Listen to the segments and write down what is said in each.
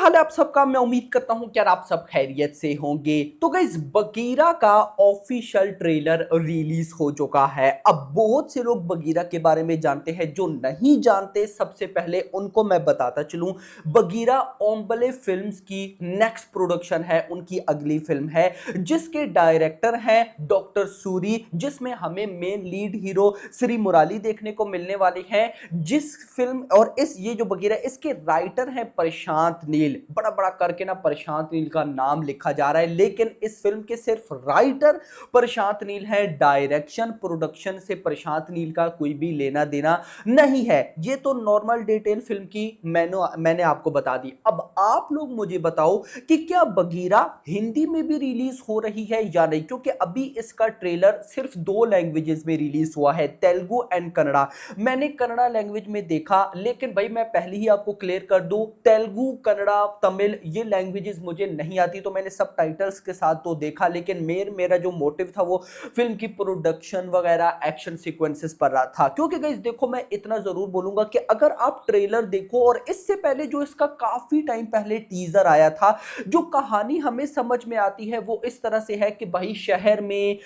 हाल है आप सबका। मैं उम्मीद करता हूं कि यार आप सब खैरियत से होंगे। तो गाइस बगीरा का ऑफिशियल ट्रेलर रिलीज हो चुका है। अब बहुत से लोग बगीरा के बारे में जानते हैं, जो नहीं जानते सबसे पहले उनको मैं बताता चलूं। बगीरा ओम्बले फिल्म्स की नेक्स्ट प्रोडक्शन है, उनकी अगली फिल्म है जिसके डायरेक्टर हैं डॉक्टर सूरी, जिसमें हमें main lead hero Shri Murali देखने को मिलने वाली है। जिस फिल्म और इस ये जो बगीरा इसके राइटर हैं प्रशांत नील, बड़ा बड़ा करके ना प्रशांत नील का नाम लिखा जा रहा है, लेकिन इस फिल्म के सिर्फ राइटर प्रशांत नील है। डायरेक्शन प्रोडक्शन से प्रशांत नील का कोई भी लेना देना नहीं है। ये तो नॉर्मल डिटेल फिल्म की मैंने आपको बता दी। अब आप लोग मुझे बताओ कि क्या बगीरा हिंदी में भी रिलीज हो रही है या नहीं, क्योंकि अभी इसका ट्रेलर सिर्फ 2 लैंग्वेजेस में रिलीज हुआ है, तेलुगु एंड कन्नड़ा। मैंने कन्नड़ा लैंग्वेज में देखा, लेकिन भाई मैं पहले ही आपको क्लियर कर दूं, तेलुगु कन्नड़ा तमिल ये लैंग्वेजेस मुझे नहीं आती, तो मैंने सब टाइटल्स के साथ तो देखा, लेकिन मेरा जो मोटिव था वो फिल्म की प्रोडक्शन वगैरह एक्शन सीक्वेंसेस पर रहा था। क्योंकि गाइस देखो, मैं इतना जरूर बोलूंगा कि अगर आप ट्रेलर देखो और इससे पहले जो इसका काफी टाइम पहले टीजर आया था, जो कहानी हमें समझ में आती है वो इस तरह से है कि भाई शहर में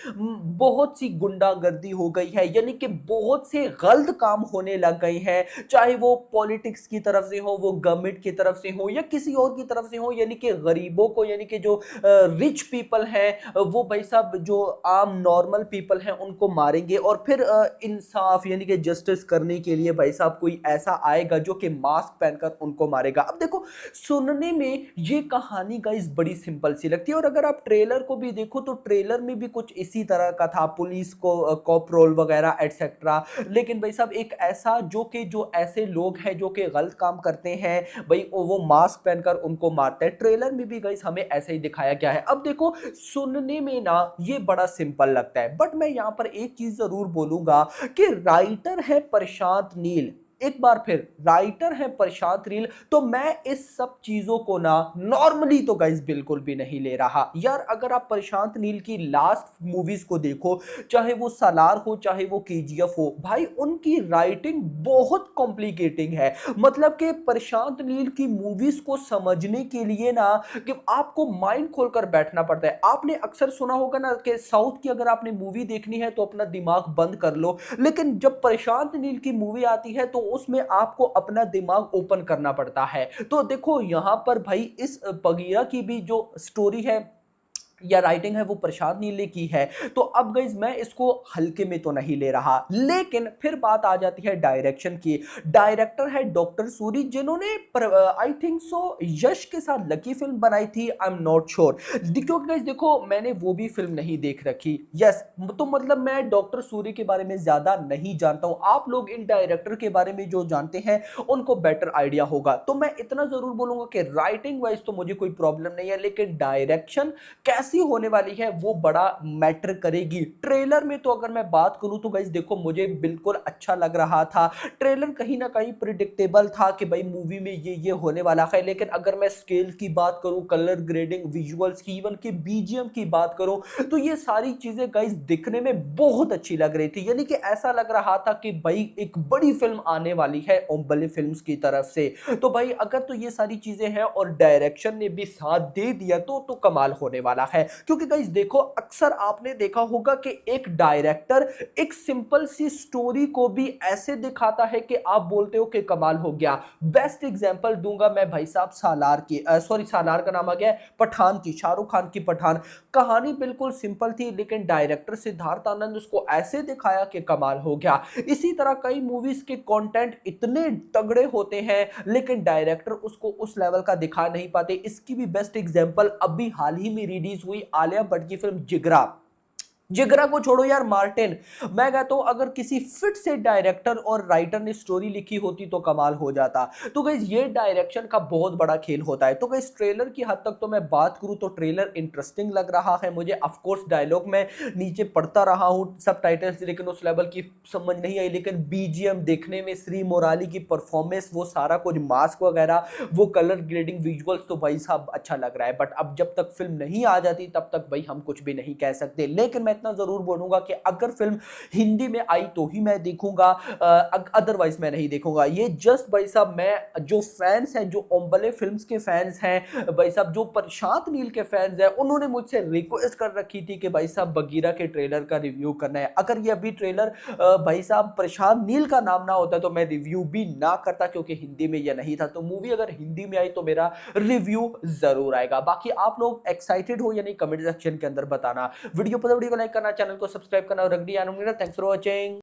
बहुत सी गुंडागर्दी हो गई है, यानी कि बहुत से गलत काम होने लग गए हैं, चाहे वो पॉलिटिक्स की तरफ से हो, वो गवर्नमेंट की तरफ से हो या किसी और की तरफ से हो, यानी कि गरीबों को, यानी कि जो रिच पीपल हैं वो भाई साहब जो आम नॉर्मल पीपल हैं उनको मारेंगे, और फिर इंसाफ यानी कि जस्टिस करने के लिए भाई साहब कोई ऐसा आएगा जो कि मास्क पहनकर उनको मारेगा। अब देखो, सुनने में ये कहानी गाइस बड़ी सिंपल सी लगती है, और अगर आप ट्रेलर को भी देखो तो ट्रेलर में भी कुछ इसी तरह का था, पुलिस को कॉप रोल वगैरह एटसेट्रा। लेकिन भाई साहब एक ऐसा जो ऐसे लोग हैं जो कि गलत काम करते हैं, भाई वो मास्क पहनकर उनको मारते हैं। ट्रेलर में भी गाइस हमें ऐसा ही दिखाया गया है। अब देखो, सुनने में ना ये बड़ा सिंपल लगता है, बट मैं यहां पर एक चीज जरूर बोलूंगा कि राइटर है प्रशांत नील, एक बार फिर राइटर है प्रशांत नील, तो मैं इस सब चीजों को ना नॉर्मली तो गाइस बिल्कुल भी नहीं ले रहा यार। अगर आप प्रशांत नील की लास्ट मूवीज को देखो, चाहे वो सालार हो चाहे वो केजीएफ हो, भाई उनकी राइटिंग बहुत कॉम्प्लिकेटिंग है। मतलब कि प्रशांत नील की मूवीज को समझने के लिए ना कि आपको माइंड खोलकर बैठना पड़ता है। आपने अक्सर सुना होगा ना कि साउथ की अगर आपने मूवी देखनी है तो अपना दिमाग बंद कर लो, लेकिन जब प्रशांत नील की मूवी आती है तो उसमें आपको अपना दिमाग ओपन करना पड़ता है। तो देखो यहां पर भाई इस बगीरा की भी जो स्टोरी है या राइटिंग है वो प्रशांत नील ने की है, तो अब गाइस मैं इसको हल्के में तो नहीं ले रहा। लेकिन फिर बात आ जाती है डायरेक्शन की। डायरेक्टर है डॉक्टर सूरी, जिन्होंने आई थिंक सो यश के साथ लकी फिल्म बनाई थी, आई एम नॉट श्योर, क्योंकि गाइस देखो मैंने वो भी फिल्म नहीं देख रखी। यस, तो मतलब मैं डॉक्टर सूरी के बारे में ज्यादा नहीं जानता हूं। आप लोग इन डायरेक्टर के बारे में जो जानते हैं उनको बेटर आइडिया होगा। तो मैं इतना जरूर बोलूंगा कि राइटिंग वाइज तो मुझे कोई प्रॉब्लम नहीं है, लेकिन डायरेक्शन कैसी होने वाली है वो बड़ा मैटर करेगी। ट्रेलर में तो अगर मैं बात करूं तो गाइस देखो, मुझे बिल्कुल अच्छा लग रहा था। ट्रेलर कहीं ना कहीं प्रिडिक्टेबल था कि भाई मूवी में ये होने वाला है, लेकिन अगर मैं स्केल की बात करूं, कलर ग्रेडिंग, विजुअल्स की, इवन की बीजीएम की बात करूं, तो ये सारी चीजें गाइस दिखने में बहुत अच्छी लग रही थी। यानी कि ऐसा लग रहा था कि भाई एक बड़ी फिल्म आने वाली है ओम्बले फिल्म्स की तरफ से। तो भाई अगर तो ये सारी चीजें हैं और डायरेक्शन ने भी साथ दे दिया तो कमाल होने वाला है। क्योंकि गाइस देखो, अक्सर आपने देखा होगा कि एक डायरेक्टर एक सिंपल सी स्टोरी को भी ऐसे दिखाता है कि आप बोलते हो कि कमाल हो गया। बेस्ट एग्जांपल दूंगा मैं भाई साहब सालार की, सॉरी सालार का नाम आ गया पठान की, शाहरुख खान की पठान। कहानी बिल्कुल सिंपल थी, लेकिन डायरेक्टर सिद्धार्थ आनंद उसको ऐसे दिखाया कि कमाल हो गया। इसी तरह कई मूवीज के कंटेंट इतने तगड़े होते हैं, लेकिन डायरेक्टर उसको उस लेवल का दिखा नहीं पाते। इसकी भी बेस्ट एग्जांपल अभी हाल ही में रिलीज हुई आलिया भट्ट की फिल्म जिगरा। जिगरा को छोड़ो यार, मार्टिन, मैं कहता हूं अगर किसी फिट से डायरेक्टर और राइटर ने स्टोरी लिखी होती तो कमाल हो जाता। तो गाइस ये डायरेक्शन का बहुत बड़ा खेल होता है। तो गाइस ट्रेलर की हद तक तो मैं बात करूं तो ट्रेलर इंटरेस्टिंग लग रहा है मुझे। ऑफ कोर्स डायलॉग में नीचे पढ़ता रहा हूं सब टाइटल्स, लेकिन उस लेवल की समझ नहीं आई। लेकिन बीजीएम देखने में श्री मुराली की परफॉर्मेंस, वो सारा कुछ मास्क वगैरह, वो कलर ग्रेडिंग, विजुअल्स, तो भाई साहब अच्छा लग रहा है। बट अब जब तक फिल्म नहीं आ जाती तब तक भाई हम कुछ भी नहीं कह सकते। लेकिन मैं इतना जरूर बोलूंगा कि अगर फिल्म हिंदी में आई तो ही मैं देखूंगा, अदरवाइज मैं नहीं देखूंगा। ये जस्ट भाई साहब मैं जो फैंस हैं, जो ओम्बले फिल्म्स के फैंस हैं भाई साहब, जो प्रशांत नील के फैंस हैं, उन्होंने मुझसे रिक्वेस्ट कर रखी थी कि भाई साहब बगीरा के ट्रेलर का रिव्यू करना है। अगर ये अभी ट्रेलर भाई साहब प्रशांत नील का नाम ना होता तो मैं रिव्यू भी ना करता, क्योंकि हिंदी में यह नहीं था। तो मूवी अगर हिंदी में आई तो मेरा रिव्यू जरूर आएगा। बाकी आप लोग एक्साइटेड हो या नहीं, कमेंट सेक्शन के अंदर बताना। वीडियो पसंद, वीडियो को लाइक करना, चैनल को सब्सक्राइब करना और रख दिया। Thanks for watching.